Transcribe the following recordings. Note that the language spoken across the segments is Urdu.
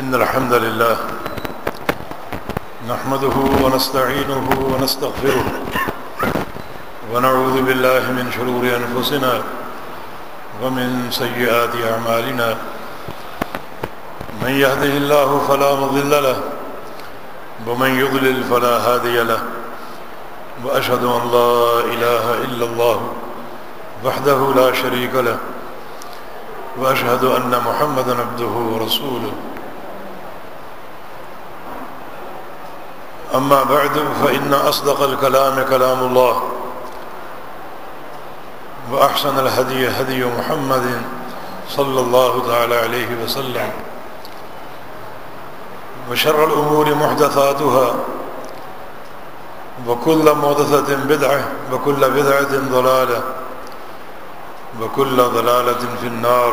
إن الحمد لله نحمده ونستعينه ونستغفره ونعوذ بالله من شرور أنفسنا ومن سيئات أعمالنا من يهده الله فلا مضل له ومن يضلل فلا هادي له وأشهد أن لا إله إلا الله وحده لا شريك له وأشهد أن محمدا عبده ورسوله أما بعد فإن أصدق الكلام كلام الله وأحسن الهدي هدي محمد صلى الله تعالى عليه وسلم وشر الأمور محدثاتها وكل محدثة بدعة وكل بدعة ضلالة وكل ضلالة في النار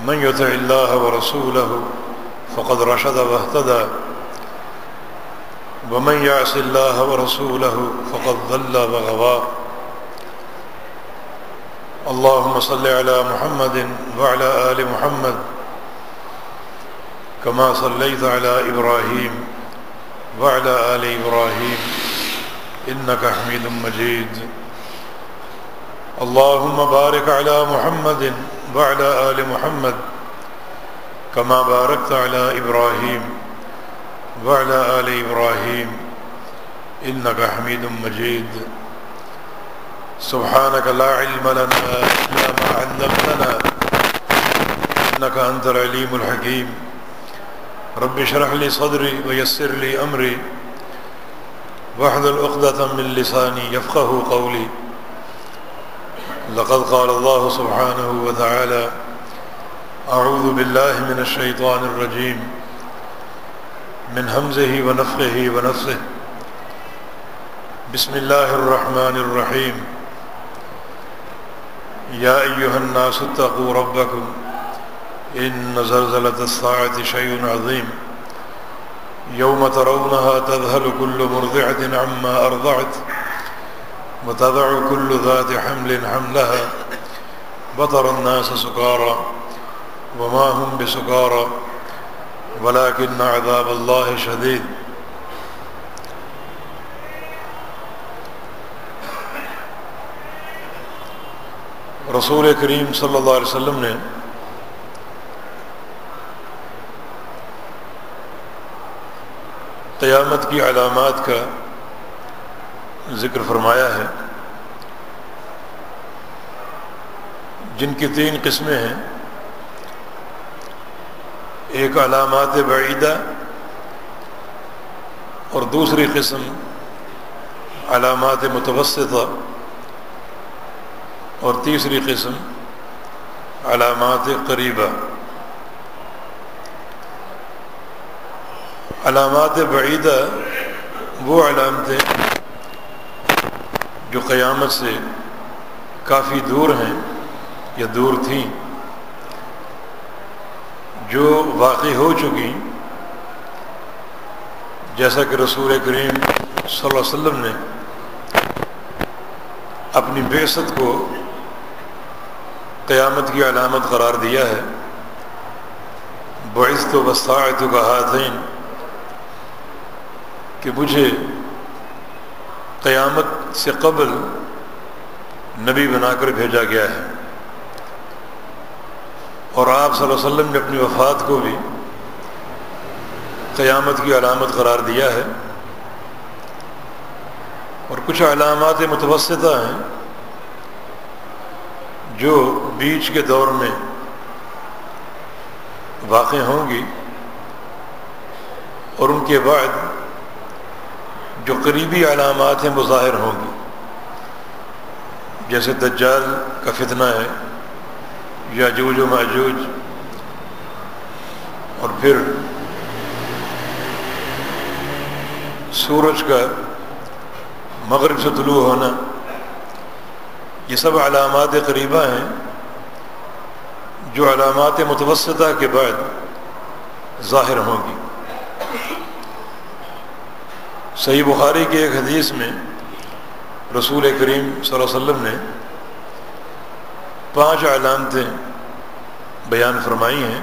من يطع الله ورسوله فقد رشد واهتدى ومن يعص الله ورسوله فقد ضل وغوى اللهم صل على محمد وعلى آل محمد كما صليت على إبراهيم وعلى آل إبراهيم إنك حميد مجيد اللهم بارك على محمد وعلى آل محمد كما باركت على إبراهيم وعلى آل إبراهيم إنك حميد مجيد سبحانك لا علم لنا إلا ما علمتنا إنك أنت العليم الحكيم رب اشرح لي صدري ويسر لي أمري واحلل عقدة من لساني يفقه قولي لقد قال الله سبحانه وتعالى أعوذ بالله من الشيطان الرجيم من همزه ونفخه ونفثه بسم الله الرحمن الرحيم يا أيها الناس اتقوا ربكم إن زلزلة الساعة شيء عظيم يوم ترونها تذهل كل مرضعة عما أرضعت وتضع كل ذات حمل حملها وترى الناس سكارى وما هم بسكارى ولكن عذاب الله شديد رسول کریم صلی اللہ علیہ وسلم نے قیامت کی علامات کا ذکر فرمایا ہے جن کی 3 قسمیں ہیں. ایک علامات بعیدہ اور دوسری قسم علامات متوسطہ اور تیسری قسم علامات قریبہ. علامات بعیدہ وہ علامتیں جو قیامت سے کافی دور ہیں یا دور تھیں، جو واقع ہو چکی، جیسا کہ رسول کریم صلی اللہ علیہ وسلم نے اپنی بعثت کو قیامت کی علامت قرار دیا ہے. بعثت والساعۃ کہاتین، کہ مجھے قیامت سے قبل نبی بنا کر بھیجا گیا ہے، اور آپ صلی اللہ علیہ وسلم نے اپنی وفات کو بھی قیامت کی علامت قرار دیا ہے. اور کچھ علامات متوسطہ ہیں جو بیچ کے دور میں واقع ہوں گی، اور ان کے بعد جو قریبی علامات ہیں وہ ظاہر ہوں گی، جیسے دجال کا فتنہ ہے، یاجوج و ماجوج، اور پھر سورج کا مغرب سے طلوع ہونا. یہ سب علامات قریبہ ہیں جو علامات متوسطہ کے بعد ظاہر ہوں گی. صحیح بخاری کی ایک حدیث میں رسول کریم صلی اللہ علیہ وسلم نے 5 علامتیں بیان فرمائی ہیں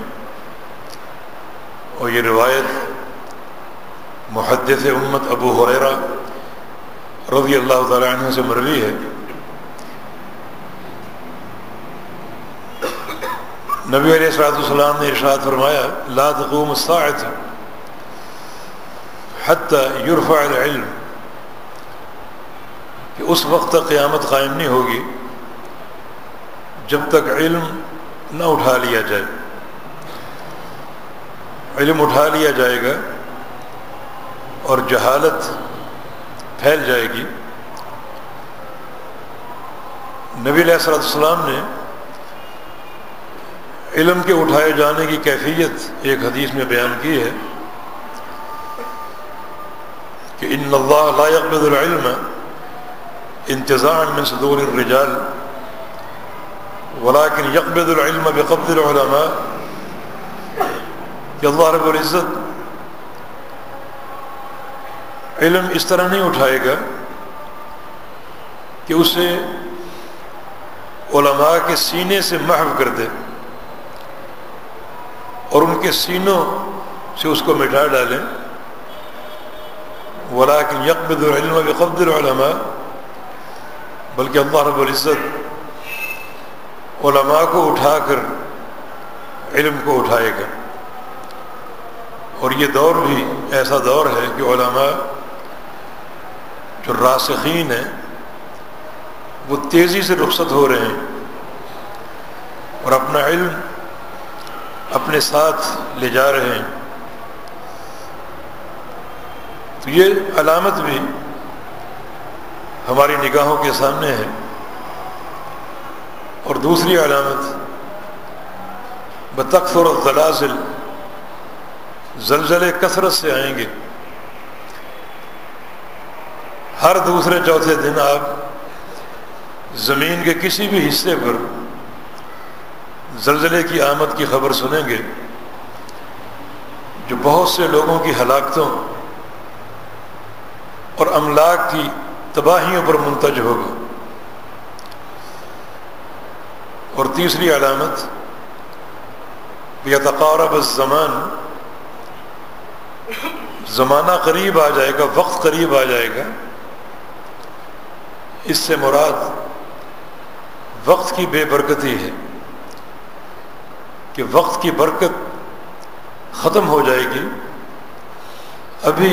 اور یہ روایت محدث امت ابو ہریرہ رضی اللہ تعالی عنہ سے مروی ہے۔ نبی علیہ الصلوۃ والسلام نے ارشاد فرمایا لا تقوم الساعة حتى يرفع العلم، کہ اس وقت تک قیامت قائم نہیں ہوگی جب تک علم نہ اٹھا لیا جائے۔ علم اٹھا لیا جائے گا اور جہالت پھیل جائے گی۔ نبی علیہ الصلوۃ والسلام نے علم کے اٹھائے جانے کی کیفیت ایک حدیث میں بیان کی ہے کہ ان اللہ لا يقبض العلم انتزاعا من صدور الرجال ولكن يقبض العلم بقبض العلماء، کہ اللہ رب العزت علم اس طرح نہیں اٹھائے گا کہ اسے علماء کے سینے سے محو کر دے اور ان کے سینوں سے اس کو مٹا ڈالیں، ولیکن یقبض العلم بقبض العلماء، بلکہ اللہ رب العزت علماء کو اٹھا کر علم کو اٹھائے گا۔ اور یہ دور بھی ایسا دور ہے کہ علماء جو راسخین ہیں وہ تیزی سے رخصت ہو رہے ہیں اور اپنا علم اپنے ساتھ لے جا رہے ہیں۔ تو یہ علامت بھی ہماری نگاہوں کے سامنے ہے۔ اور دوسری علامت بتکثر الزلازل، زلزلے کثرت سے آئیں گے۔ ہر دوسرے چوتھے دن آپ زمین کے کسی بھی حصے پر زلزلے کی آمد کی خبر سنیں گے جو بہت سے لوگوں کی ہلاکتوں اور املاک کی تباہیوں پر منتج ہوگا۔ اور تیسری علامت یتقارب الزمان، زمانہ قریب آ جائے گا، وقت قریب آ جائے گا۔ اس سے مراد وقت کی بے برکتی ہے کہ وقت کی برکت ختم ہو جائے گی۔ ابھی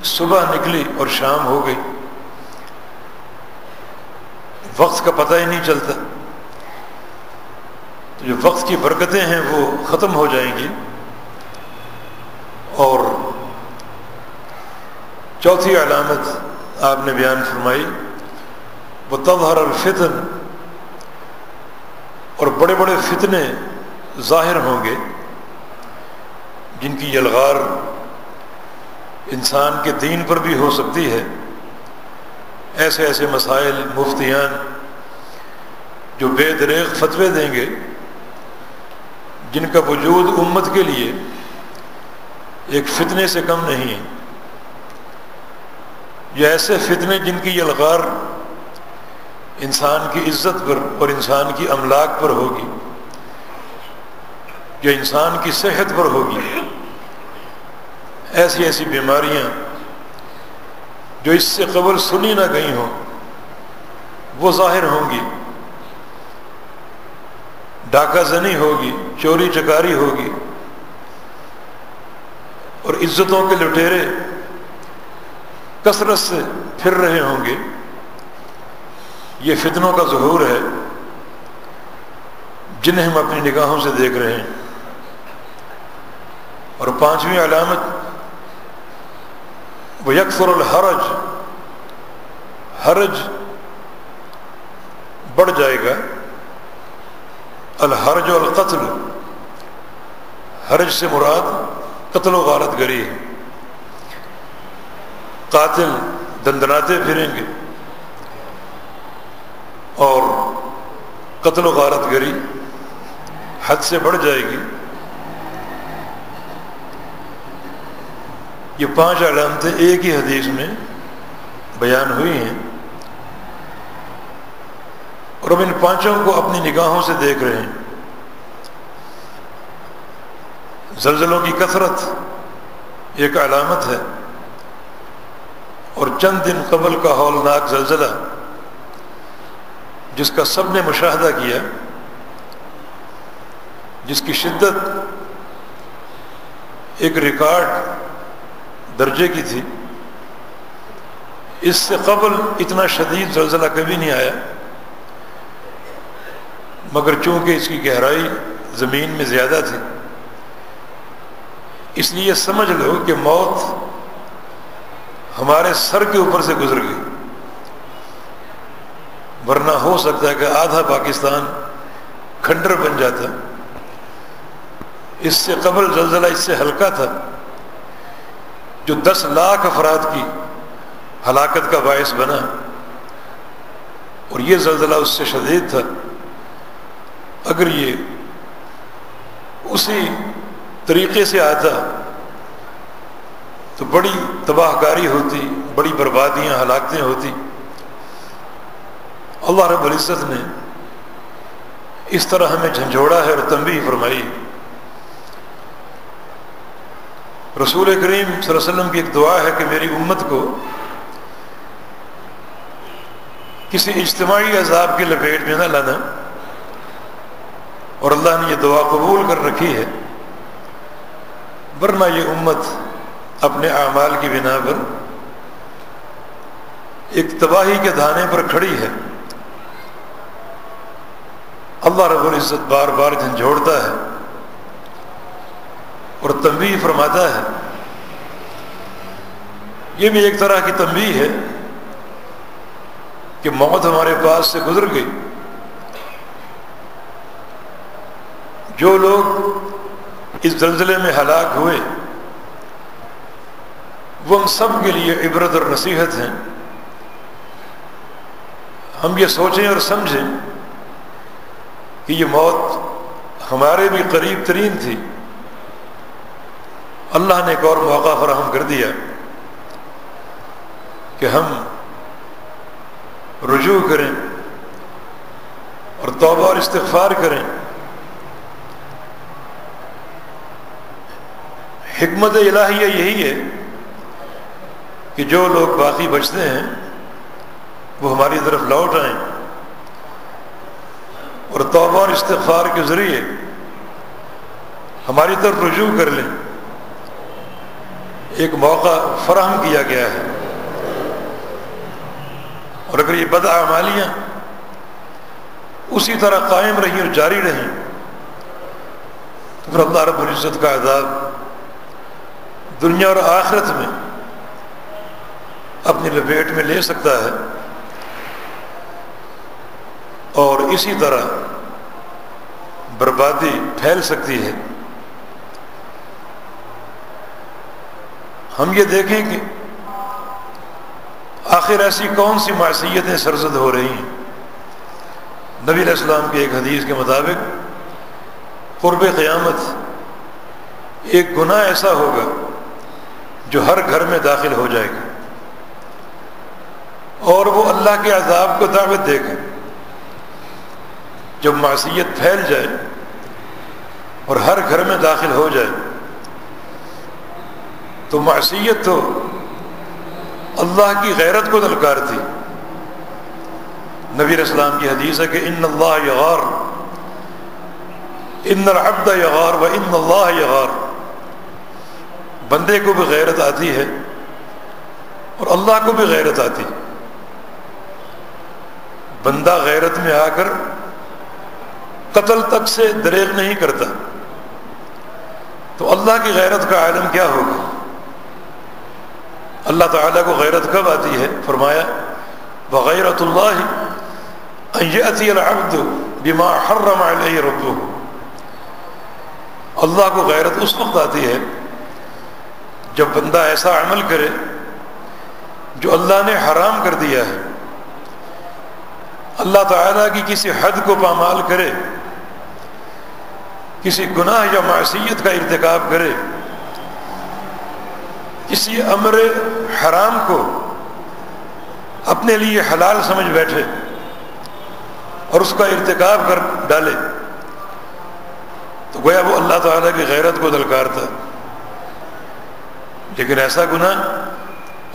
صبح نکلی اور شام ہو گئی، وقت کا پتہ ہی نہیں چلتا۔ تو جو وقت کی برکتیں ہیں وہ ختم ہو جائیں گی۔ اور چوتھی علامت آپ نے بیان فرمائی وہ تظہر الفتن، اور بڑے بڑے فتنے ظاہر ہوں گے جن کی یلغار انسان کے دین پر بھی ہو سکتی ہے۔ ایسے ایسے مسائل مفتیان جو بے دریغ فتوے دیں گے جن کا وجود امت کے لیے ایک فتنے سے کم نہیں ہے۔ یہ ایسے فتنے جن کی یلغار انسان کی عزت پر اور انسان کی املاک پر ہوگی، یا انسان کی صحت پر ہوگی۔ ایسی ایسی بیماریاں جو اس سے قبل سنی نہ گئی ہوں وہ ظاہر ہوں گی۔ ڈاکہ زنی ہوگی، چوری چکاری ہوگی، اور عزتوں کے لٹیرے کثرت سے پھر رہے ہوں گے۔ یہ فتنوں کا ظہور ہے جنہیں ہم اپنی نگاہوں سے دیکھ رہے ہیں۔ اور پانچویں علامت وہ یکثر الحرج، حرج بڑھ جائے گا۔ الحرج والقتل، حرج سے مراد قتل و غارت گری ہے۔ قاتل دندناتے پھریں گے اور قتل و غارت گری حد سے بڑھ جائے گی۔ یہ پانچ علامتیں ایک ہی حدیث میں بیان ہوئی ہیں اور ہم ان پانچوں کو اپنی نگاہوں سے دیکھ رہے ہیں۔ زلزلوں کی کثرت ایک علامت ہے، اور چند دن قبل کا ہولناک زلزلہ جس کا سب نے مشاہدہ کیا، جس کی شدت ایک ریکارڈ درجے کی تھی، اس سے قبل اتنا شدید زلزلہ کبھی نہیں آیا، مگر چونکہ اس کی گہرائی زمین میں زیادہ تھی، اس لیے سمجھ لو کہ موت ہمارے سر کے اوپر سے گزر گئی، ورنہ ہو سکتا ہے کہ آدھا پاکستان کھنڈر بن جاتا۔ اس سے قبل زلزلہ اس سے ہلکا تھا، جو 10 لاکھ افراد کی ہلاکت کا باعث بنا، اور یہ زلزلہ اس سے شدید تھا۔ اگر یہ اسی طریقے سے آتا تو بڑی تباہ کاری ہوتی، بڑی بربادیاں، ہلاکتیں ہوتی۔ اللہ رب العزت نے اس طرح ہمیں جھنجھوڑا ہے اور تنبیہ فرمائی۔ رسول کریم صلی اللہ علیہ وسلم کی ایک دعا ہے کہ میری امت کو کسی اجتماعی عذاب کی لپیٹ میں نہ لانا، اور اللہ نے یہ دعا قبول کر رکھی ہے، ورنہ یہ امت اپنے اعمال کی بنا پر ایک تباہی کے دھانے پر کھڑی ہے۔ اللہ رب العزت بار بار جھنجھوڑتا ہے اور تنبیہ فرماتا ہے۔ یہ بھی ایک طرح کی تنبیہ ہے کہ موت ہمارے پاس سے گزر گئی۔ جو لوگ اس زلزلے میں ہلاک ہوئے وہ ہم سب کے لیے عبرت اور نصیحت ہیں۔ ہم یہ سوچیں اور سمجھیں کہ یہ موت ہمارے بھی قریب ترین تھی، اللہ نے ایک اور موقع فراہم کر دیا کہ ہم رجوع کریں اور توبہ اور استغفار کریں۔ حکمت الہیہ یہی ہے کہ جو لوگ باقی بچتے ہیں وہ ہماری طرف لوٹ آئیں اور توبہ اور استغفار کے ذریعے ہماری طرف رجوع کر لیں۔ ایک موقع فراہم کیا گیا ہے، اور اگر یہ بداعمالیاں اسی طرح قائم رہیں اور جاری رہیں تو پھر اللہ رب العزت کا عذاب دنیا اور آخرت میں اپنی لپیٹ میں لے سکتا ہے، اور اسی طرح بربادی پھیل سکتی ہے۔ ہم یہ دیکھیں کہ آخر ایسی کون سی معصیتیں سرزد ہو رہی ہیں۔ نبی علیہ السلام کی ایک حدیث کے مطابق قرب قیامت ایک گناہ ایسا ہوگا جو ہر گھر میں داخل ہو جائے گا، اور وہ اللہ کے عذاب کو دعوت دے گا۔ جب معصیت پھیل جائے اور ہر گھر میں داخل ہو جائے تو معصیت تو اللہ کی غیرت کو دلکارتی۔ نبی علیہ السلام کی حدیث ہے کہ ان اللہ یغار، ان العبد یغار و ان اللہ یغار۔ بندے کو بھی غیرت آتی ہے اور اللہ کو بھی غیرت آتی۔ بندہ غیرت میں آ کر قتل تک سے دریغ نہیں کرتا، تو اللہ کی غیرت کا عالم کیا ہوگا؟ اللہ تعالیٰ کو غیرت کب آتی ہے؟ فرمایا وغیرت اللہ ان یأتی العبد بما حرم علیہ ربہ۔ اللہ کو غیرت اس وقت آتی ہے جب بندہ ایسا عمل کرے جو اللہ نے حرام کر دیا ہے، اللہ تعالیٰ کی کسی حد کو پامال کرے، کسی گناہ یا معصیت کا ارتکاب کرے، کسی امر حرام کو اپنے لیے حلال سمجھ بیٹھے اور اس کا ارتکاب کر ڈالے، تو گویا وہ اللہ تعالیٰ کی غیرت کو دلکارتا. لیکن ایسا گناہ،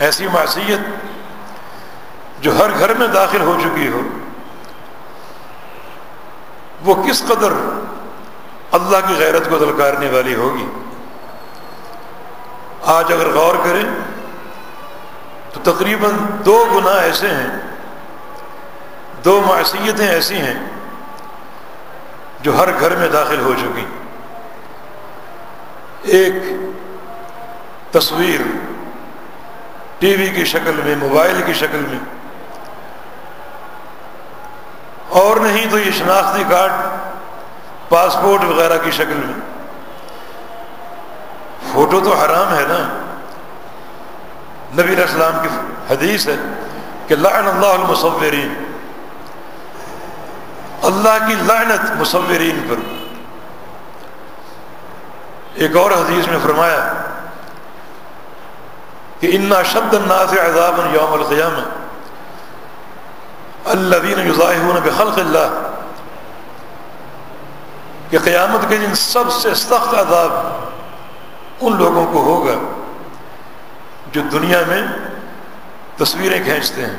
ایسی معصیت جو ہر گھر میں داخل ہو چکی ہو، وہ کس قدر اللہ کی غیرت کو دلکارنے والی ہوگی. آج اگر غور کریں تو تقریباً 2 گناہ ایسے ہیں، 2 معصیتیں ایسی ہیں جو ہر گھر میں داخل ہو چکی. ایک تصویر ٹی وی کی شکل میں، موبائل کی شکل میں، اور نہیں تو یہ شناختی کارڈ، پاسپورٹ وغیرہ کی شکل میں. فوٹو تو حرام ہے نا. نبی علیہ السلام کی حدیث ہے کہ لعن اللہ المصورین، اللہ کی لعنت مصورین پر. ایک اور حدیث میں فرمایا کہ ان اشد الناس عذابا یوم القیامہ الذین یضاہون بخلق اللہ، کہ قیامت کے دن سب سے سخت عذاب ان لوگوں کو ہوگا جو دنیا میں تصویریں کھینچتے ہیں،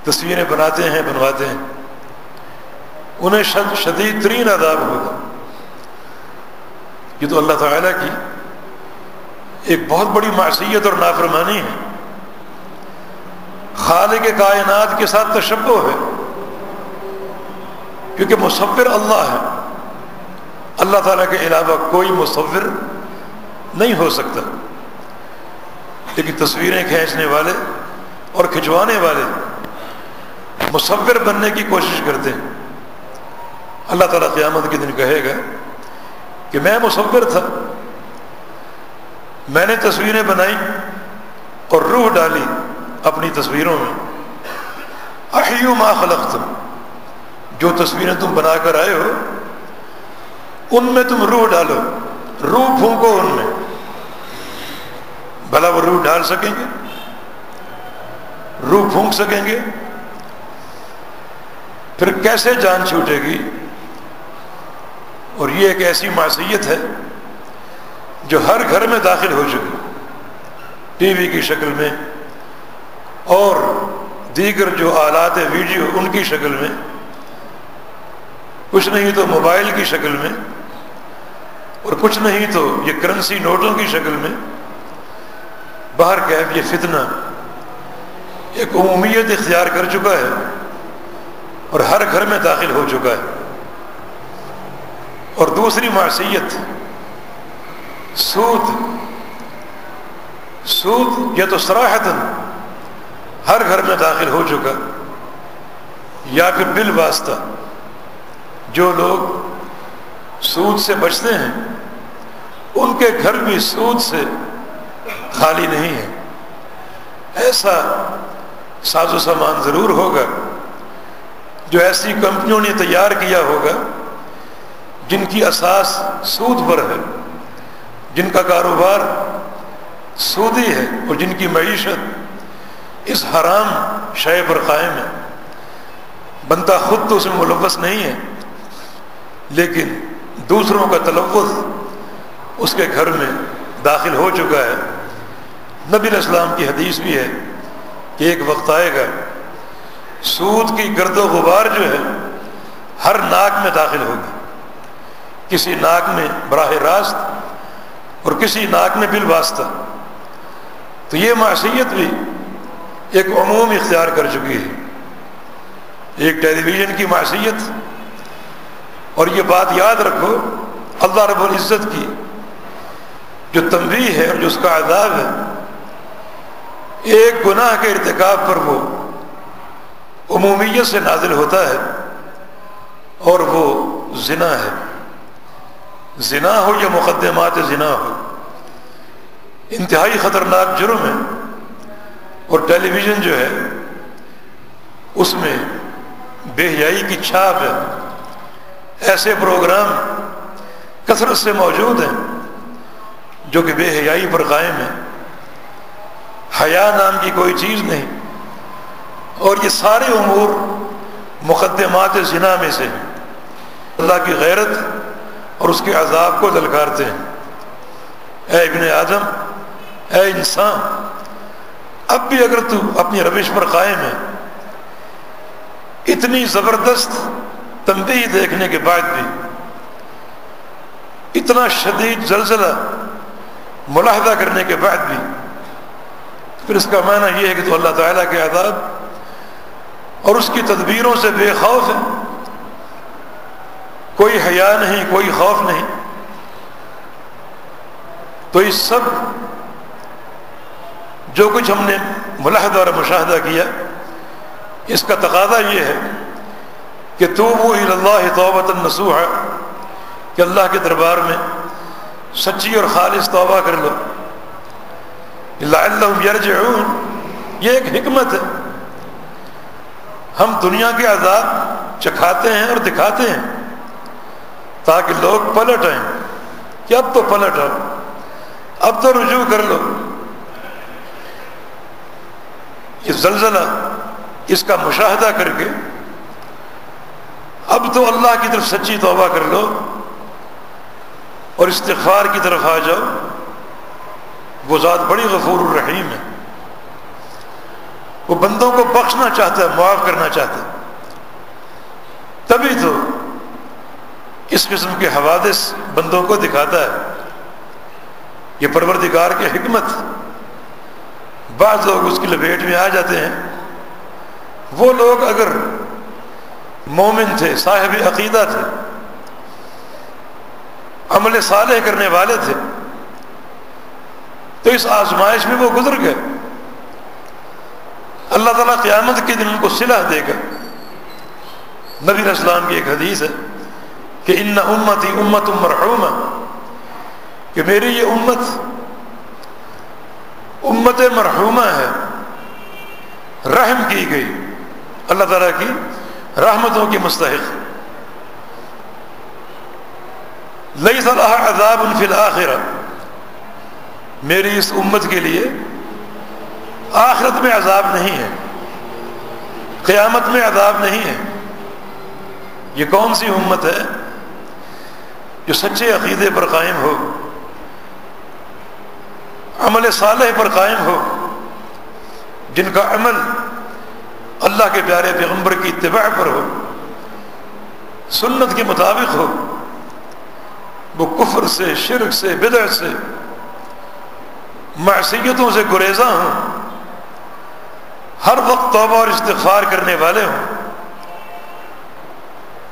تصویریں بناتے ہیں، بنواتے ہیں. انہیں شدید ترین عذاب ہوگا. یہ تو اللہ تعالیٰ کی ایک بہت بڑی معصیت اور نافرمانی ہے. خالق کائنات کے ساتھ تشبہ ہے، کیونکہ مصور اللہ ہے. اللہ تعالیٰ کے علاوہ کوئی مصور نہیں ہو سکتا. لیکن تصویریں کھینچنے والے اور کھنچوانے والے مصور بننے کی کوشش کرتے ہیں. اللہ تعالیٰ قیامت کے دن کہے گا کہ میں مصور تھا، میں نے تصویریں بنائی اور روح ڈالی اپنی تصویروں میں. احیوا ما خلقتم، جو تصویریں تم بنا کر آئے ہو ان میں تم روح ڈالو، روح پھونکو ان میں. بھلا وہ روح ڈال سکیں گے؟ روح پھونک سکیں گے؟ پھر کیسے جان چھوٹے گی؟ اور یہ ایک ایسی معصیت ہے جو ہر گھر میں داخل ہو چکی، ٹی وی کی شکل میں اور دیگر جو آلات ویڈیو ان کی شکل میں، کچھ نہیں تو موبائل کی شکل میں، اور کچھ نہیں تو یہ کرنسی نوٹوں کی شکل میں. باہر کیف یہ فتنہ ایک عمومیت اختیار کر چکا ہے اور ہر گھر میں داخل ہو چکا ہے. اور دوسری معصیت سود یا تو صراحتاً ہر گھر میں داخل ہو چکا، یا پھر بالواسطہ جو لوگ سود سے بچتے ہیں ان کے گھر بھی سود سے خالی نہیں ہے. ایسا ساز و سامان ضرور ہوگا جو ایسی کمپنیوں نے تیار کیا ہوگا جن کی اساس سود پر ہے، جن کا کاروبار سودی ہے اور جن کی معیشت اس حرام شے پر قائم ہے. بندہ خود تو اس میں ملوث نہیں ہے، لیکن دوسروں کا تلفظ اس کے گھر میں داخل ہو چکا ہے. نبی علیہ السلام کی حدیث بھی ہے کہ ایک وقت آئے گا سود کی گرد و غبار جو ہے ہر ناک میں داخل ہوگی، کسی ناک میں براہ راست اور کسی ناک میں بالواسطہ. تو یہ معصیت بھی ایک عموم اختیار کر چکی ہے. ایک ٹیلی ویژن کی معصیت. اور یہ بات یاد رکھو، اللہ رب العزت کی جو تنبیہ ہے اور جو اس کا عذاب ہے، ایک گناہ کے ارتکاب پر وہ عمومیت سے نازل ہوتا ہے، اور وہ زنا ہے. زنا ہو یا مقدمات زنا ہو، انتہائی خطرناک جرم ہے. اور ٹیلی ویژن جو ہے اس میں بے حیائی کی چھاپ ہے. ایسے پروگرام کثرت سے موجود ہیں جو کہ بے حیائی پر قائم ہیں. حیا نام کی کوئی چیز نہیں، اور یہ سارے امور مقدمات زنا میں سے ہیں. اللہ کی غیرت اور اس کے عذاب کو للکارتے ہیں۔ اے ابن آدم، اے انسان، اب بھی اگر تو اپنی روش پر قائم ہے، اتنی زبردست تنبیہ دیکھنے کے بعد بھی، اتنا شدید زلزلہ ملاحظہ کرنے کے بعد بھی، پھر اس کا معنی یہ ہے کہ تو اللہ تعالیٰ کے عذاب اور اس کی تدبیروں سے بے خوف ہے، کوئی حیا نہیں، کوئی خوف نہیں۔ تو اس سب جو کچھ ہم نے ملاحظہ اور مشاہدہ کیا، اس کا تقاضا یہ ہے کہ توبوا الی اللہ توبۃ نصوحا، کہ اللہ کے دربار میں سچی اور خالص توبہ کر لو، لعلہم یرجعون۔ یہ ایک حکمت ہے، ہم دنیا کے عذاب چکھاتے ہیں اور دکھاتے ہیں تاکہ لوگ پلٹ آئیں کہ اب تو پلٹ آؤ، اب تو رجوع کر لو۔ یہ زلزلہ، اس کا مشاہدہ کر کے اب تو اللہ کی طرف سچی توبہ کر لو اور استغفار کی طرف آ جاؤ۔ وہ ذات بڑی غفور الرحیم ہے، وہ بندوں کو بخشنا چاہتا ہے، معاف کرنا چاہتا ہے۔ تبھی تو اس قسم کے حوادث بندوں کو دکھاتا ہے۔ یہ پروردگار کی حکمت، بعض لوگ اس کی لپیٹ میں آ جاتے ہیں۔ وہ لوگ اگر مومن تھے، صاحب عقیدہ تھے، عمل صالح کرنے والے تھے، تو اس آزمائش میں وہ گزر گئے، اللہ تعالیٰ قیامت کے دن ان کو صلہ دے گا۔ نبی علیہ السلام کی ایک حدیث ہے کہ ان امتی امت مرحومہ، کہ میری یہ امت مرحومہ ہے، رحم کی گئی، اللہ تعالیٰ کی رحمتوں کی مستحق۔ لیس لها عذاب فی الآخرہ، میری اس امت کے لیے آخرت میں عذاب نہیں ہے، قیامت میں عذاب نہیں ہے۔ یہ کون سی امت ہے؟ جو سچے عقیدے پر قائم ہو، عمل صالح پر قائم ہو، جن کا عمل اللہ کے پیارے پیغمبر کی اتباع پر ہو، سنت کے مطابق ہو، وہ کفر سے، شرک سے، بدعت سے، معصیتوں سے گریزاں ہوں، ہر وقت توبہ اور استغفار کرنے والے ہوں۔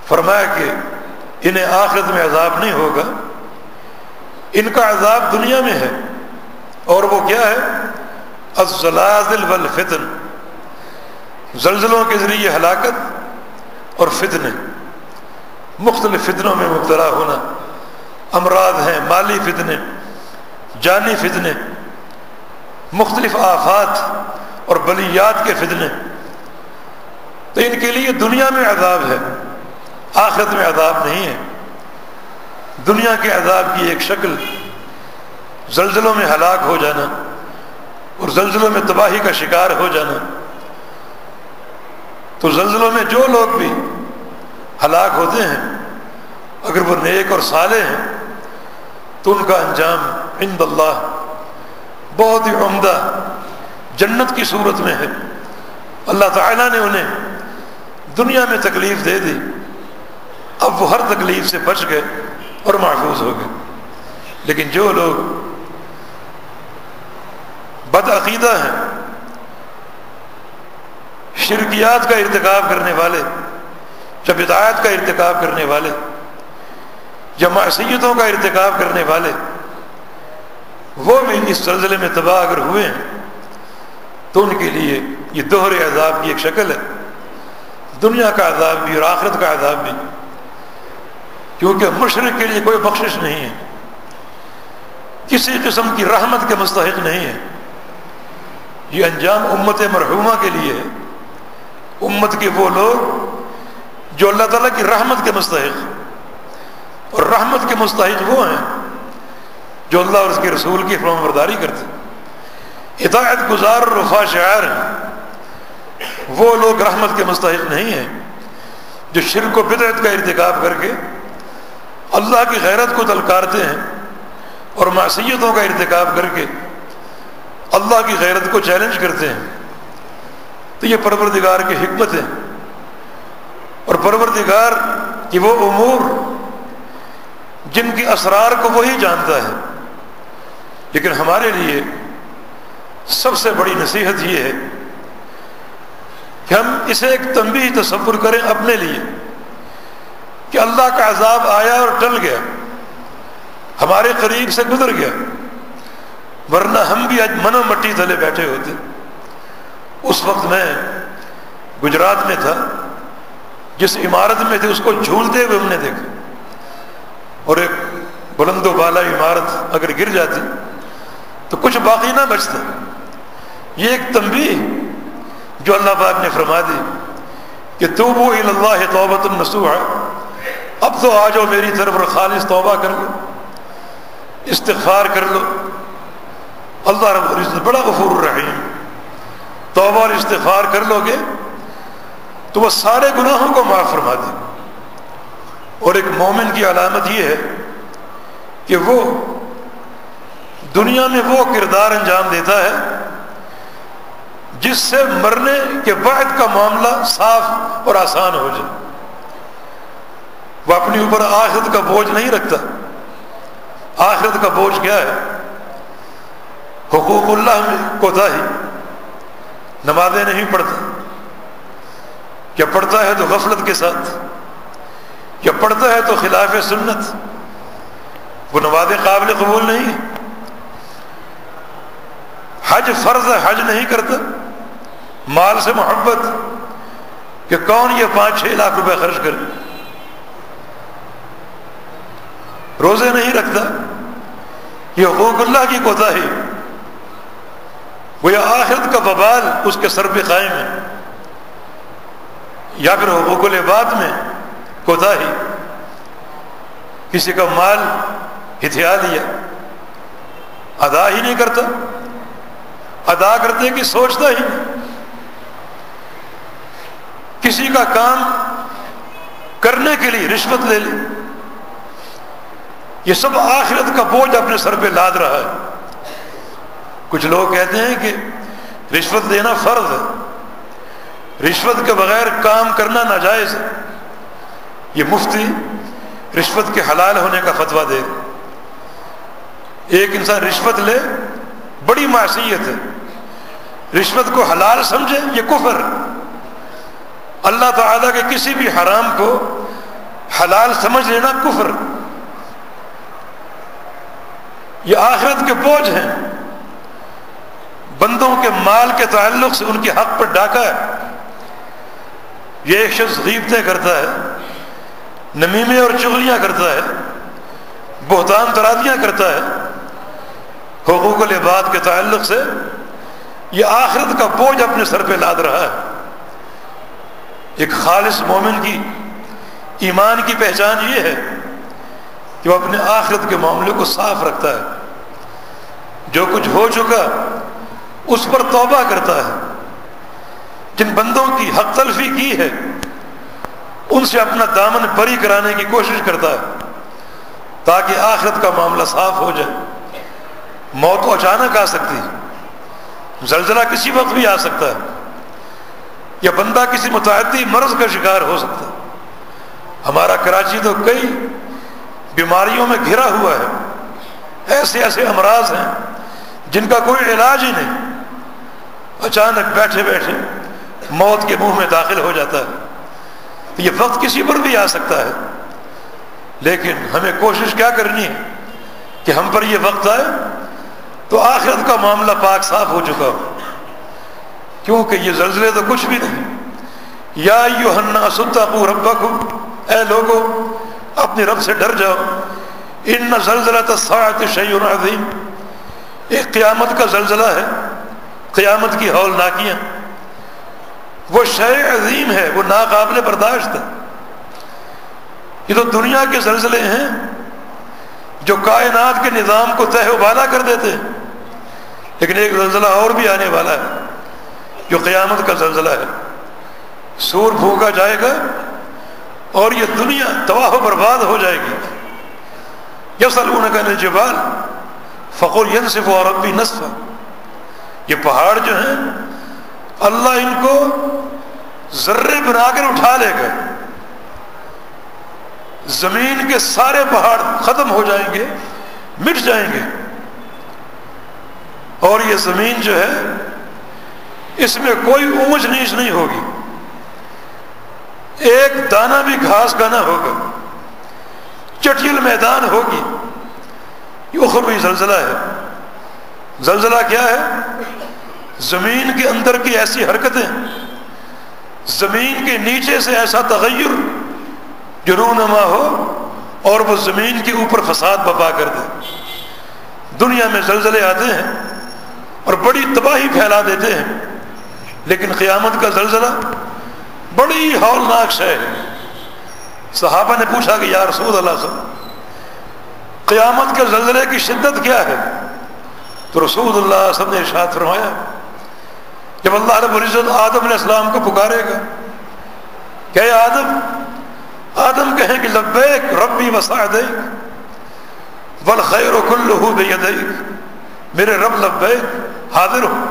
فرمایا کہ انہیں آخرت میں عذاب نہیں ہوگا، ان کا عذاب دنیا میں ہے، اور وہ کیا ہے؟ الزلازل والفتن، زلزلوں کے ذریعے ہلاکت اور فتنے، مختلف فتنوں میں مبتلا ہونا، امراض ہیں، مالی فتنے، جانی فتنے، مختلف آفات اور بلیات کے فتنے۔ تو ان کے لیے دنیا میں عذاب ہے، آخرت میں عذاب نہیں ہے۔ دنیا کے عذاب کی ایک شکل زلزلوں میں ہلاک ہو جانا اور زلزلوں میں تباہی کا شکار ہو جانا۔ تو زلزلوں میں جو لوگ بھی ہلاک ہوتے ہیں، اگر وہ نیک اور صالح ہیں تو ان کا انجام عند اللہ بہت ہی عمدہ جنت کی صورت میں ہے۔ اللہ تعالیٰ نے انہیں دنیا میں تکلیف دے دی، اب وہ ہر تکلیف سے بچ گئے اور محفوظ ہو گئے۔ لیکن جو لوگ بد عقیدہ ہیں، شرکیات کا ارتکاب کرنے والے، یا بدعات کا ارتکاب کرنے والے، یا معصیتوں کا ارتکاب کرنے والے، وہ بھی اس زلزلے میں تباہ اگر ہوئے ہیں تو ان کے لیے یہ دوہرے عذاب کی ایک شکل ہے، دنیا کا عذاب بھی اور آخرت کا عذاب بھی، کیونکہ مشرک کے لیے کوئی بخشش نہیں ہے، کسی قسم کی رحمت کے مستحق نہیں ہے۔ یہ انجام امت مرحومہ کے لیے ہے، امت کے وہ لوگ جو اللہ تعالیٰ کی رحمت کے مستحق، اور رحمت کے مستحق وہ ہیں جو اللہ اور اس کے رسول کی فرمان برداری کرتے، اطاعت گزار اور وفا شعار ہیں۔ وہ لوگ رحمت کے مستحق نہیں ہیں جو شرک و بدعت کا ارتکاب کر کے اللہ کی غیرت کو دلکارتے ہیں اور معصیتوں کا ارتکاب کر کے اللہ کی غیرت کو چیلنج کرتے ہیں، تو یہ پروردگار کی حکمت ہے، اور پروردگار کی وہ امور جن کے اسرار کو وہی جانتا ہے۔ لیکن ہمارے لیے سب سے بڑی نصیحت یہ ہے کہ ہم اسے ایک تنبیہ تصور کریں اپنے لیے کہ اللہ کا عذاب آیا اور ٹل گیا، ہمارے قریب سے گزر گیا، ورنہ ہم بھی آج من و مٹی تلے بیٹھے ہوتے۔ اس وقت میں گجرات میں تھا، جس عمارت میں تھے اس کو جھولتے ہوئے ہم نے دیکھا، اور ایک بلند و بالا عمارت اگر گر جاتی تو کچھ باقی نہ بچتا۔ یہ ایک تنبیہ جو اللہ پاک نے فرما دی کہ توبوا الی اللہ توبۃ نصوحا، اب تو آ جاؤ میری طرف اور خالص توبہ کر لو، استغفار کر لو۔ اللہ رب العزت بڑا غفور الرحیم، توبہ اور استغفار کر لو گے تو وہ سارے گناہوں کو معاف فرما دے۔ اور ایک مومن کی علامت یہ ہے کہ وہ دنیا میں وہ کردار انجام دیتا ہے جس سے مرنے کے بعد کا معاملہ صاف اور آسان ہو جائے۔ وہ اپنے اوپر آخرت کا بوجھ نہیں رکھتا۔ آخرت کا بوجھ کیا ہے؟ حقوق اللہ میں کوتاہی، نمازیں نہیں پڑھتا، یا پڑھتا ہے تو غفلت کے ساتھ، یا پڑھتا ہے تو خلاف سنت، وہ نمازیں قابل قبول نہیں۔ حج فرض ہے، حج نہیں کرتا، مال سے محبت کہ کون یہ 5-6 لاکھ روپے خرچ کرے۔ روزے نہیں رکھتا، یہ حقوق اللہ کی کوتاہی، وہ یہ آخرت کا وبال اس کے سر پہ قائم ہے۔ یا پھر حقوق العباد میں کوتاہی، کسی کا مال ہتھیا لیا، ادا ہی نہیں کرتا، ادا کرتے کہ سوچتا ہی نہیں، کسی کا کام کرنے کے لیے رشوت لے لی، یہ سب آخرت کا بوجھ اپنے سر پہ لاد رہا ہے۔ کچھ لوگ کہتے ہیں کہ رشوت دینا فرض ہے، رشوت کے بغیر کام کرنا ناجائز ہے۔ یہ مفتی رشوت کے حلال ہونے کا فتویٰ دے۔ ایک انسان رشوت لے بڑی معصیت ہے، رشوت کو حلال سمجھے یہ کفر۔ اللہ تعالیٰ کے کسی بھی حرام کو حلال سمجھ لینا کفر۔ یہ آخرت کے بوجھ ہیں، بندوں کے مال کے تعلق سے ان کے حق پر ڈاکہ ہے۔ یہ ایک شخص غیبتیں کرتا ہے، نمیمے اور چغلیاں کرتا ہے، بہتان ترادیاں کرتا ہے، حقوق العباد کے تعلق سے یہ آخرت کا بوجھ اپنے سر پہ لاد رہا ہے۔ ایک خالص مومن کی ایمان کی پہچان یہ ہے کہ وہ اپنے آخرت کے معاملے کو صاف رکھتا ہے، جو کچھ ہو چکا اس پر توبہ کرتا ہے، جن بندوں کی حق تلفی کی ہے ان سے اپنا دامن بری کرانے کی کوشش کرتا ہے تاکہ آخرت کا معاملہ صاف ہو جائے۔ موت تو اچانک آ سکتی ہے، زلزلہ کسی وقت بھی آ سکتا ہے، یا بندہ کسی متعدی مرض کا شکار ہو سکتا ہے۔ ہمارا کراچی تو کئی بیماریوں میں گھرا ہوا ہے، ایسے ایسے امراض ہیں جن کا کوئی علاج ہی نہیں، اچانک بیٹھے بیٹھے موت کے منہ میں داخل ہو جاتا ہے۔ تو یہ وقت کسی پر بھی آ سکتا ہے، لیکن ہمیں کوشش کیا کرنی ہے کہ ہم پر یہ وقت آئے تو آخرت کا معاملہ پاک صاف ہو چکا ہو، کیونکہ یہ زلزلے تو کچھ بھی نہیں۔ یا ایھا الناس اتقوا ربکم، اے لوگو اپنے رب سے ڈر جاؤ، ان زلزلۃ الساعۃ شیء عظیم، ایک قیامت کا زلزلہ ہے، قیامت کی ہولناکیاں، وہ شیء عظیم ہے، وہ ناقابل برداشت ہے۔ یہ تو دنیا کے زلزلے ہیں جو کائنات کے نظام کو تہہ و بالا کر دیتے ہیں، لیکن ایک زلزلہ اور بھی آنے والا ہے جو قیامت کا زلزلہ ہے۔ سور پھونکا جائے گا اور یہ دنیا تباہ و برباد ہو جائے گی۔ یسألونک عن الجبال فقل ینسفها ربی نسفا، یہ پہاڑ جو ہیں اللہ ان کو ذرے بنا کر اٹھا لے گا، زمین کے سارے پہاڑ ختم ہو جائیں گے، مٹ جائیں گے، اور یہ زمین جو ہے اس میں کوئی اونچ نیچ نہیں ہوگی، ایک دانہ بھی گھاس کا نہ ہوگا، چٹیل میدان ہوگی۔ یہ اخروی زلزلہ ہے۔ زلزلہ کیا ہے؟ زمین کے اندر کی ایسی حرکتیں، زمین کے نیچے سے ایسا تغیر جو رونما ہو اور وہ زمین کے اوپر فساد برپا کر دے۔ دنیا میں زلزلے آتے ہیں اور بڑی تباہی پھیلا دیتے ہیں، لیکن قیامت کا زلزلہ بڑی ہولناک شے ہے۔ صحابہ نے پوچھا کہ یا رسول اللہ صلی اللہ علیہ وسلم قیامت کے زلزلے کی شدت کیا ہے؟ تو رسول اللہ صلی اللہ علیہ وسلم نے ارشاد فرمایا جب اللہ رب العزت آدم علیہ السلام کو پکارے گا کہ اے آدم، آدم کہیں کہ لبیک ربی وسعدیک والخیر کلہ بیدیک، میرے رب لبیک، حاضر ہوں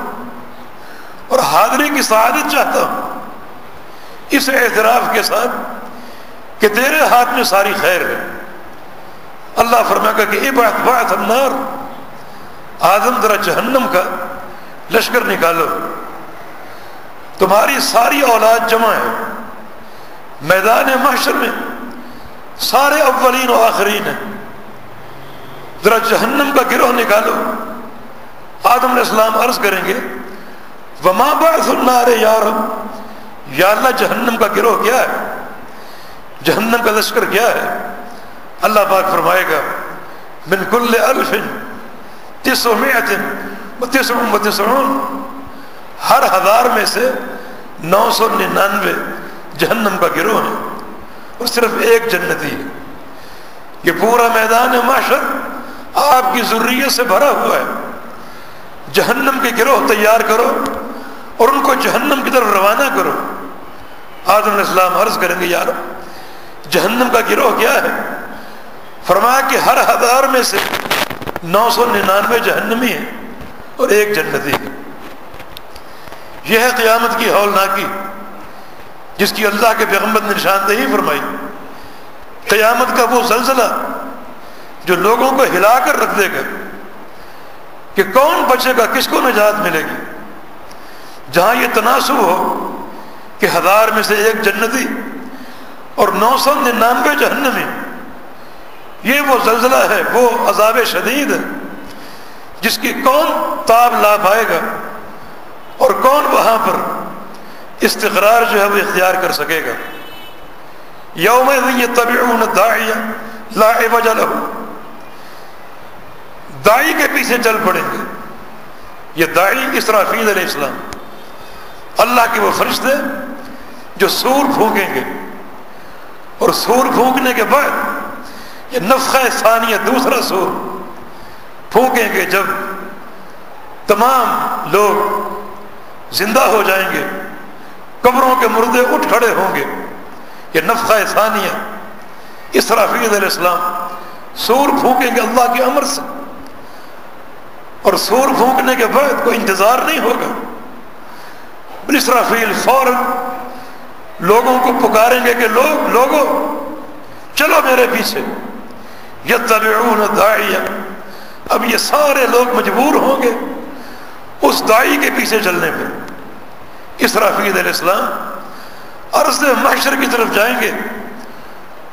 اور حاضری کی سعادت چاہتا ہوں، اس اعتراف کے ساتھ کہ تیرے ہاتھ میں ساری خیر ہے۔ اللہ فرمائے گا کہ ابعث بعث النار، آدم ذرا جہنم کا لشکر نکالو، تمہاری ساری اولاد جمع ہے، میدان محشر میں سارے اولین و آخرین ہیں، ذرا جہنم کا گروہ نکالو۔ آدم علیہ السلام عرض کریں گے وما بعث النار یا رب، یا اللہ جہنم کا گروہ کیا ہے، جہنم کا لشکر کیا ہے؟ اللہ پاک فرمائے گا من کل 1999، ہر 1000 میں سے 999 جہنم کا گروہ ہے اور صرف ایک جنتی ہے۔ یہ پورا میدان محشر آپ کی ذریت سے بھرا ہوا ہے۔ جہنم کے گروہ تیار کرو اور ان کو جہنم کی طرف روانہ کرو۔ آدم علیہ السلام عرض کریں گے یا رب جہنم کا گروہ کیا ہے؟ فرمایا کہ ہر 1000 میں سے 999 جہنمی ہیں اور ایک جنتی ہے۔ یہ ہے قیامت کی ہولناکی جس کی اللہ کے پیغمبر نے نشاندہی فرمائی۔ قیامت کا وہ زلزلہ جو لوگوں کو ہلا کر رکھ دے گا کہ کون بچے گا، کس کو نجات ملے گی۔ جہاں یہ تناسب ہو کہ 1000 میں سے ایک جنتی اور 999 جہنمی، یہ وہ زلزلہ ہے، وہ عذاب شدید ہے جس کی کون تاب لا پائے گا اور کون وہاں پر استقرار جو ہے وہ اختیار کر سکے گا۔ یومئذ یتبعون الداعی لا عوج لہ، داعی کے پیچھے چل پڑیں گے۔ یہ داعی اسرافیل علیہ السلام، اللہ کے وہ فرشتے جو سور پھونکیں گے، اور سور پھونکنے کے بعد یہ نفخہ ثانیہ دوسرا سور پھونکیں گے جب تمام لوگ زندہ ہو جائیں گے، قبروں کے مردے اٹھ کھڑے ہوں گے۔ یہ نفخہ ثانیہ، اسرافیل علیہ السلام سور پھونکیں گے اللہ کے امر سے، اور سور پھونکنے کے بعد کوئی انتظار نہیں ہوگا۔ اسرافیل فوراً لوگوں کو پکاریں گے کہ لوگوں چلو میرے پیچھے، یتبعون الداعی، اب یہ سارے لوگ مجبور ہوں گے اس داعی کے پیچھے چلنے پر۔ اسرافیل علیہ السلام عرض محشر کی طرف جائیں گے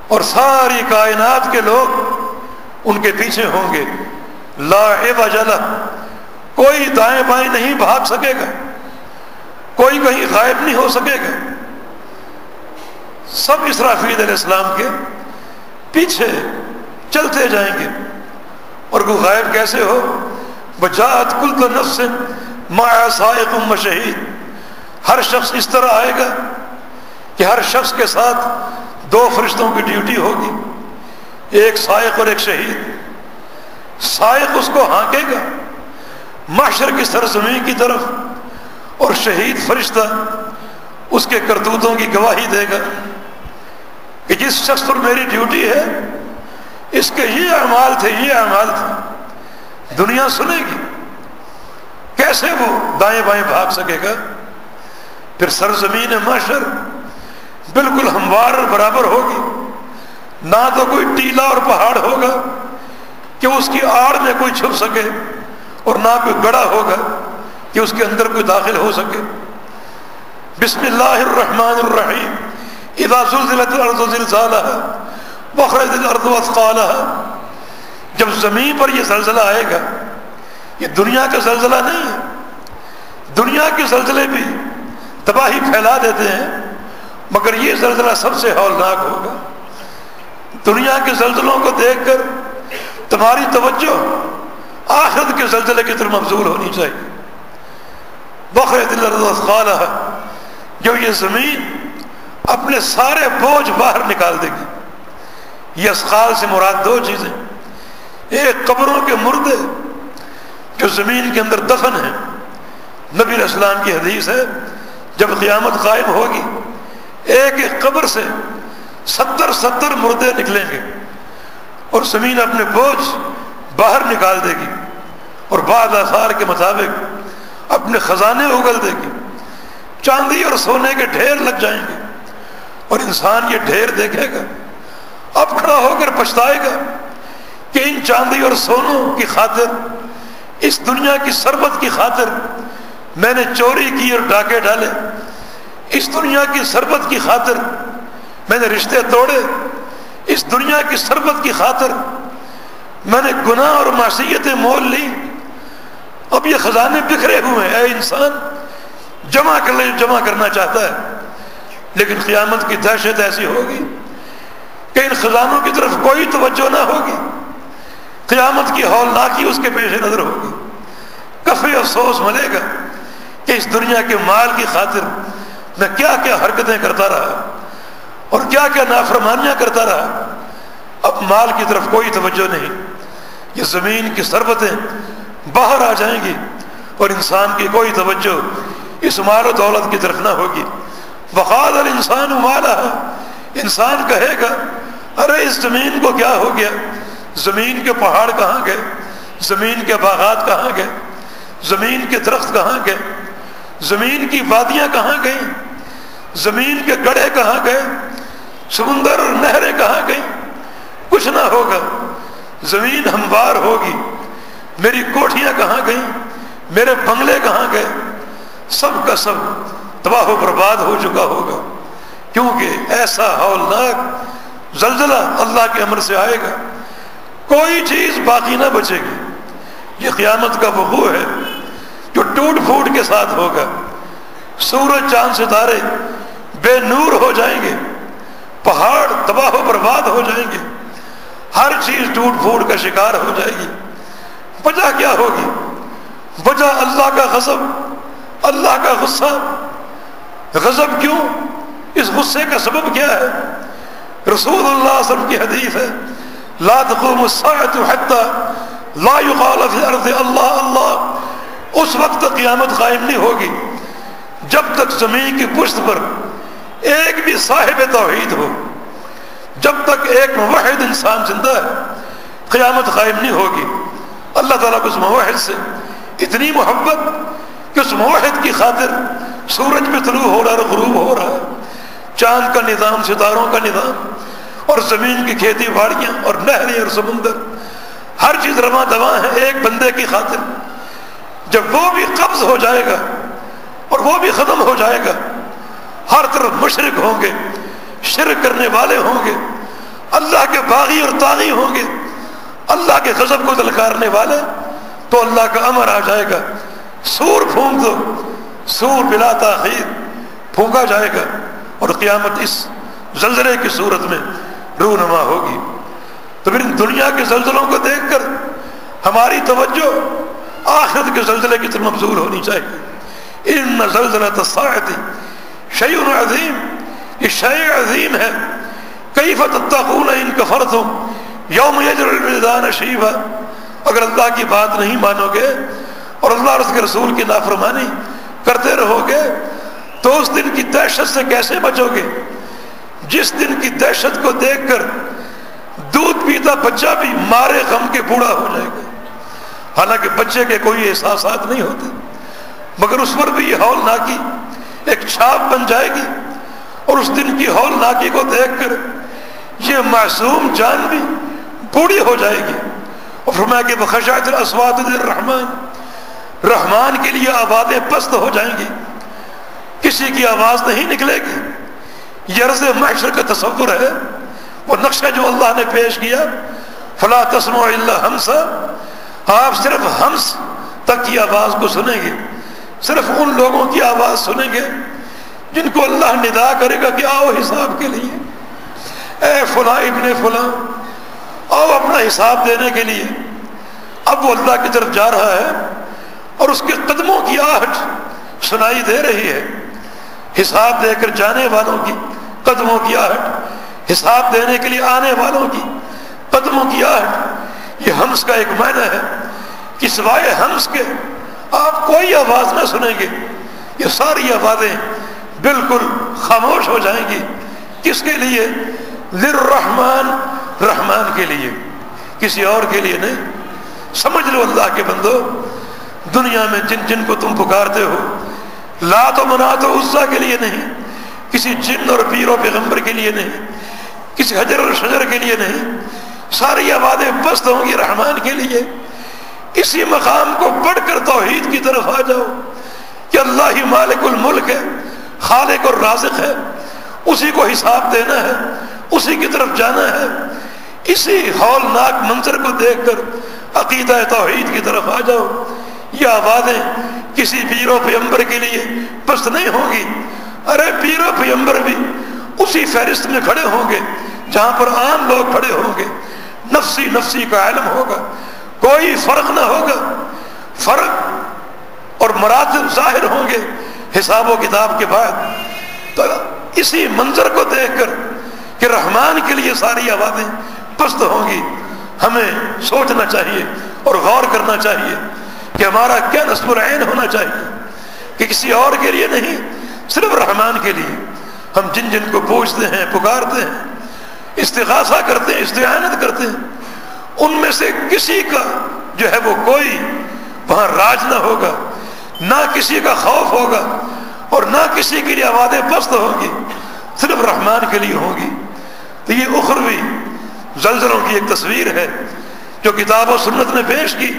اور ساری کائنات کے لوگ ان کے پیچھے ہوں گے۔ لا عوج لہ، کوئی دائیں بائیں نہیں بھاگ سکے گا، کوئی کہیں غائب نہیں ہو سکے گا، سب اسرافیل علیہ السلام کے پیچھے چلتے جائیں گے۔ اور وہ غائب کیسے ہو؟ وجاءت کل نفس معها سائق و شہید، ہر شخص اس طرح آئے گا کہ ہر شخص کے ساتھ 2 فرشتوں کی ڈیوٹی ہوگی، ایک سائق اور ایک شہید۔ سائق اس کو ہانکے گا محشر کی سرزمین کی طرف، اور شہید فرشتہ اس کے کرتوتوں کی گواہی دے گا کہ جس شخص پر میری ڈیوٹی ہے اس کے یہ اعمال تھے، یہ اعمال تھے، دنیا سنے گی، کیسے وہ دائیں بائیں بھاگ سکے گا؟ پھر سرزمین محشر بالکل ہموار اور برابر ہوگی، نہ تو کوئی ٹیلا اور پہاڑ ہوگا کہ اس کی آڑ میں کوئی چھپ سکے، اور نہ کوئی گڑھا ہوگا کہ اس کے اندر کوئی داخل ہو سکے۔ بسم اللہ الرحمن الرحیم، اذا زلزلت الارض زلزالها واخرجت الارض اثقالها، جب زمین پر یہ زلزلہ آئے گا، یہ دنیا کا زلزلہ نہیں ہے، دنیا کے زلزلے بھی تباہی پھیلا دیتے ہیں، مگر یہ زلزلہ سب سے ہولناک ہوگا۔ دنیا کے زلزلوں کو دیکھ کر تمہاری توجہ آخرت کے زلزلے کی طرف مبذول ہونی چاہیے۔ واخرجت الارض اثقالها، جب یہ زمین اپنے سارے بوجھ باہر نکال دے گی۔ یہ اثقال سے مراد دو چیزیں، ایک قبروں کے مردے جو زمین کے اندر دفن ہیں، نبی علیہ السلام کی حدیث ہے جب قیامت قائم ہوگی ایک ایک قبر سے 70 مردے نکلیں گے، اور زمین اپنے بوجھ باہر نکال دے گی، اور بعض آثار کے مطابق اپنے خزانے اگل دے گی، چاندی اور سونے کے ڈھیر لگ جائیں گے، اور انسان یہ ڈھیر دیکھے گا، اب کھڑا ہو کر پچھتائے گا کہ ان چاندی اور سونوں کی خاطر، اس دنیا کی ثروت کی خاطر میں نے چوری کی اور ڈاکے ڈالے، اس دنیا کی ثروت کی خاطر میں نے رشتے توڑے، اس دنیا کی ثروت کی خاطر میں نے گناہ اور معصیتیں مول لی، اب یہ خزانے بکھرے ہوئے ہیں، اے انسان جمع کر لے، جمع کرنا چاہتا ہے، لیکن قیامت کی دہشت ایسی ہوگی کہ ان خزانوں کی طرف کوئی توجہ نہ ہوگی، قیامت کی ہولناکی اس کے پیش نظر ہوگی، کفے افسوس ملے گا کہ اس دنیا کے مال کی خاطر میں کیا کیا حرکتیں کرتا رہا اور کیا کیا نافرمانیاں کرتا رہا، اب مال کی طرف کوئی توجہ نہیں، یہ زمین کی ثروتیں باہر آ جائیں گی اور انسان کی کوئی توجہ اس مال و دولت کی طرف نہ ہوگی۔ وقال الانسان ما لها، انسان کہے گا ارے اس زمین کو کیا ہو گیا، زمین کے پہاڑ کہاں گئے، زمین کے باغات کہاں گئے، زمین کے درخت کہاں گئے، زمین کی وادیاں کہاں گئیں، زمین کے گڑھے کہاں گئے، سمندر اور نہریں کہاں گئیں، کچھ نہ ہوگا، زمین ہموار ہوگی، میری کوٹھیاں کہاں گئیں، میرے بنگلے کہاں گئے، سب کا سب تباہ و برباد ہو چکا ہوگا، کیونکہ ایسا ہولناک زلزلہ اللہ کے امر سے آئے گا، کوئی چیز باقی نہ بچے گی۔ یہ قیامت کا وقوع ہے جو ٹوٹ پھوٹ کے ساتھ ہوگا، سورج چاند ستارے بے نور ہو جائیں گے، پہاڑ تباہ و برباد ہو جائیں گے، ہر چیز ٹوٹ پھوٹ کا شکار ہو جائے گی۔ وجہ کیا ہوگی؟ وجہ اللہ کا غضب، اللہ کا غصہ۔ غضب کیوں؟ اس غصے کا سبب کیا ہے؟ رسول اللہ صلی اللہ علیہ وسلم کی حدیث ہے لا تقوم الساعة حتى لا يقال في الارض اللہ اللہ، اس وقت تک قیامت قائم نہیں ہوگی جب تک زمین کی پشت پر ایک بھی صاحب توحید ہو، جب تک ایک موحد انسان زندہ ہے قیامت قائم نہیں ہوگی۔ اللہ تعالیٰ کو اس موحد سے اتنی محبت کہ اس موحد کی خاطر سورج میں طلوع ہو رہا ہے اور غروب ہو رہا ہے، چاند کا نظام، ستاروں کا نظام، اور زمین کی کھیتی باڑیاں اور نہریں اور سمندر، ہر چیز رواں دواں ہے ایک بندے کی خاطر۔ جب وہ بھی قبض ہو جائے گا اور وہ بھی ختم ہو جائے گا، ہر طرف مشرک ہوں گے، شرک کرنے والے ہوں گے، اللہ کے باغی اور طاغی ہوں گے، اللہ کے غضب کو دلکارنے والے، تو اللہ کا امر آ جائے گا سور پھونک دو، سور بلا تاخیر پھونکا جائے گا، اور قیامت اس زلزلے کی صورت میں رونما ہوگی۔ تو پھر ان دنیا کے زلزلوں کو دیکھ کر ہماری توجہ آخرت کے زلزلے کی طرف مبذول ہونی چاہیے۔ ان زلزلۃ الساعۃ شیء عظیم، یہ شیء عظیم ہے۔ کیف تتقون ان کفرتم یوم یجعل الولدان شیبا، اگر اللہ کی بات نہیں مانو گے اور اللہ اور اس کے رسول کی نافرمانی کرتے رہو گے تو اس دن کی دہشت سے کیسے بچو گے؟ جس دن کی دہشت کو دیکھ کر دودھ پیتا بچہ بھی مارے غم کے بوڑھا ہو جائے گا، حالانکہ بچے کے کوئی احساسات نہیں ہوتے، مگر اس پر بھی یہ ہولناکی ایک چھاپ بن جائے گی، اور اس دن کی ہولناکی کو دیکھ کر یہ معصوم جان بھی بوڑھی ہو جائے گی۔ اور فرمایا کہ بخشعت الاصوات للرحمن، رحمان کے لیے آوازیں پست ہو جائیں گی، کسی کی آواز نہیں نکلے گی۔ یہ عرض محشر کا تصور ہے، وہ نقشہ جو اللہ نے پیش کیا، فلا تسمع الا ہمسا، آپ صرف ہمس تک کی آواز کو سنیں گے، صرف ان لوگوں کی آواز سنیں گے جن کو اللہ ندا کرے گا کہ آؤ حساب کے لیے، اے فلاں ابن فلاں آؤ اپنا حساب دینے کے لیے۔ اب وہ اللہ کی طرف جا رہا ہے اور اس کے قدموں کی آہٹ سنائی دے رہی ہے، حساب دے کر جانے والوں کی قدموں کی آہٹ، حساب دینے کے لیے آنے والوں کی قدموں کی آہٹ۔ یہ ہمس کا ایک معنی ہے کہ سوائے ہمس کے آپ کوئی آواز نہ سنیں گے، یہ ساری آوازیں بالکل خاموش ہو جائیں گی۔ کس کے لیے؟ للرحمن، رحمان کے لیے، کسی اور کے لیے نہیں۔ سمجھ لو اللہ کے بندو، دنیا میں جن جن کو تم پکارتے ہو، لات و منات و عزا کے لیے نہیں، کسی جن اور پیر و پیغمبر کے لیے نہیں، کسی حجر اور شجر کے لیے نہیں، ساری آوازیں پست ہوں گی رحمان کے لیے۔ اسی مقام کو بڑھ کر توحید کی طرف آ جاؤ کہ اللہ ہی مالک الملک ہے، خالق اور رازق ہے، اسی کو حساب دینا ہے، اسی کی طرف جانا ہے۔ اسی ہولناک منظر کو دیکھ کر عقیدہ توحید کی طرف آ جاؤ۔ یہ آوازیں کسی پیر و پیغمبر کے لیے پست نہیں ہوں گی، ارے پیر و پیغمبر بھی اسی فہرست میں کھڑے ہوں گے جہاں پر عام لوگ کھڑے ہوں گے، نفسی نفسی کا علم ہوگا، کوئی فرق نہ ہوگا، فرق اور مراتب ظاہر ہوں گے حساب و کتاب کے بعد۔ تو اسی منظر کو دیکھ کر کہ رحمان کے لیے ساری آوازیں پست ہوں گی، ہمیں سوچنا چاہیے اور غور کرنا چاہیے کہ ہمارا کیا نصب العین ہونا چاہیے کہ کسی اور کے لیے نہیں، صرف رحمان کے لیے۔ ہم جن جن کو پوچھتے ہیں، پکارتے ہیں، استغاثہ کرتے ہیں، استعانت کرتے ہیں، ان میں سے کسی کا جو ہے وہ کوئی وہاں راج نہ ہوگا، نہ کسی کا خوف ہوگا، اور نہ کسی کے لیے آوازیں پست ہوں گی، صرف رحمان کے لیے ہوں گی۔ تو یہ اخروی زلزلوں کی ایک تصویر ہے جو کتاب و سنت نے پیش کی۔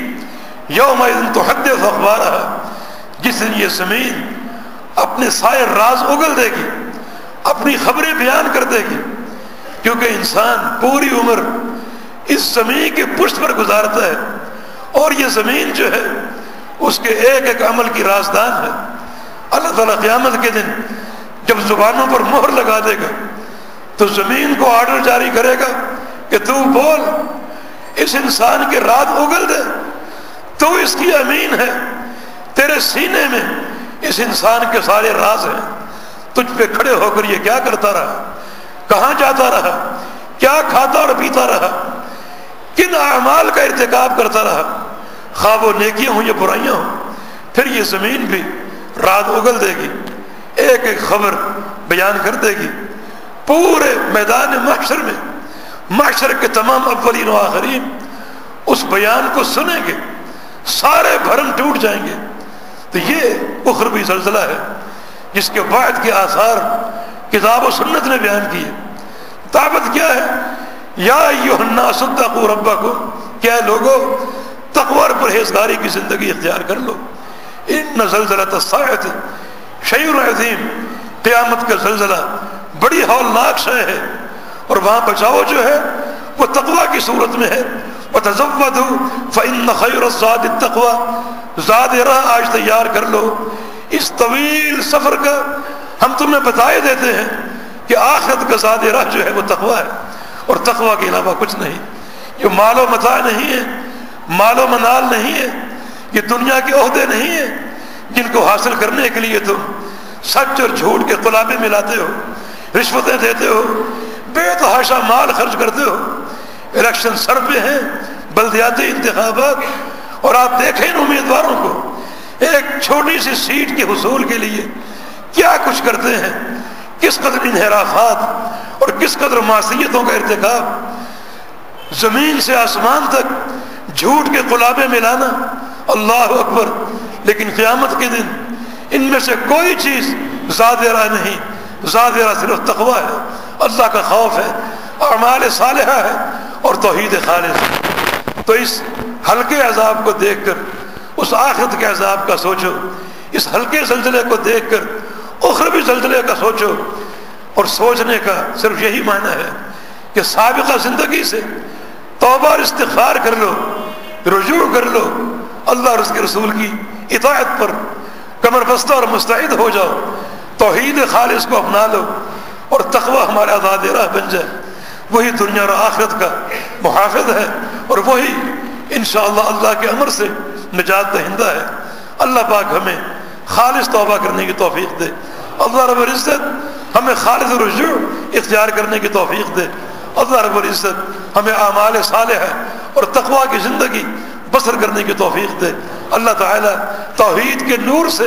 یومئذ تحدث اخبارها، جس دن یہ زمین اپنے سارے راز اگل دے گی، اپنی خبریں بیان کر دے گی، کیونکہ انسان پوری عمر اس زمین کے پشت پر گزارتا ہے، اور یہ زمین جو ہے اس کے ایک ایک عمل کی رازدان ہے۔ اللہ تعالیٰ قیامت کے دن جب زبانوں پر مہر لگا دے گا تو زمین کو آرڈر جاری کرے گا کہ تو بول، اس انسان کے راز اگل دے، تو اس کی امین ہے، تیرے سینے میں اس انسان کے سارے راز ہیں، تجھ پہ کھڑے ہو کر یہ کیا کرتا رہا، کہاں جاتا رہا، کیا کھاتا اور پیتا رہا، کن اعمال کا ارتکاب کرتا رہا، خواہ وہ نیکیاں ہوں یا برائیاں ہوں۔ پھر یہ زمین بھی راز اگل دے گی، ایک ایک خبر بیان کر دے گی۔ پورے میدان محشر میں محشر کے تمام اولین و آخرین اس بیان کو سنیں گے، سارے بھرم ٹوٹ جائیں گے۔ تو یہ اخروی زلزلہ ہے جس کے بعد کے آثار کتاب و سنت نے بیان کیے۔ دعوت کیا ہے؟ یا ایھا الناس اتقوا ربکم، کیا لوگو تقوی اور پرہیزگاری کی زندگی اختیار کر لو۔ ان زلزلۃ الساعۃ شیء عظیم، قیامت کا زلزلہ بڑی ہولناک شے ہے، اور وہاں بچاؤ جو ہے وہ تقوی کی صورت میں ہے۔ وتزودوا فإن خير الزاد التقوى، زاد راہ آج تیار کر لو۔ اس طویل سفر کا ہم تمہیں بتائے دیتے ہیں کہ آخرت کا زاد راہ جو ہے وہ تقوی ہے، اور تقوی کے علاوہ کچھ نہیں۔ یہ مال و متاع نہیں ہے، مال و منال نہیں ہے، یہ دنیا کے عہدے نہیں ہیں جن کو حاصل کرنے کے لیے تم سچ اور جھوٹ کے قلابے ملاتے ہو، رشوتیں دیتے ہو، بے تحاشا مال خرچ کرتے ہو۔ الیکشن سر پہ ہیں، بلدیاتی انتخابات، اور آپ دیکھیں ان امیدواروں کو ایک چھوٹی سی سیٹ کے حصول کے لیے کیا کچھ کرتے ہیں، کس قدر انحرافات اور کس قدر معصیتوں کا ارتکاب۔ زمین سے آسمان تک جھوٹ کے قلابے ملانا، اللہ اکبر. لیکن قیامت کے دن ان میں سے کوئی چیز زیادہ راہ نہیں. زیادہ راہ صرف تقوی ہے، اللہ کا خوف ہے، اعمال صالحہ ہے اور توحید خالص. تو اس ہلکے عذاب کو دیکھ کر اس آخرت کے عذاب کا سوچو، اس ہلکے زلزلے کو دیکھ کر اخروی زلزلے کا سوچو. اور سوچنے کا صرف یہی معنی ہے کہ سابقہ زندگی سے توبہ اور استغفار کر لو، رجوع کر لو، اللہ اور اس کے رسول کی اطاعت پر کمر بستہ اور مستعد ہو جاؤ، توحید خالص کو اپنا لو اور تقوی ہمارا آزاد راہ بن جائے. وہی دنیا اور آخرت کا محافظ ہے اور وہی انشاءاللہ اللہ کے امر سے نجات دہندہ ہے. اللہ پاک ہمیں خالص توبہ کرنے کی توفیق دے. اللہ رب العزت ہمیں خالص رجوع اختیار کرنے کی توفیق دے. اللہ رب العزت ہمیں اعمال صالحہ اور تقوی کی زندگی بسر کرنے کی توفیق دے. اللہ تعالیٰ توحید کے نور سے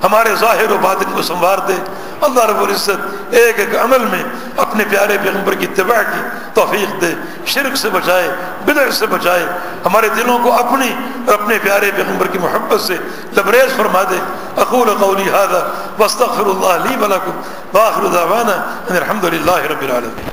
ہمارے ظاہر و باطن کو سنوار دے. اللہ رب العزت ایک ایک عمل میں اپنے پیارے پیغمبر کی اتباع کی توفیق دے. شرک سے بچائے، بدعت سے بچائے، ہمارے دلوں کو اپنی اور اپنے پیارے پیغمبر کی محبت سے لبریز فرما دے. اقول قولی ھذا واستغفر اللہ لی ولکم وآخر دعوانا ان الحمد للہ رب العالمین.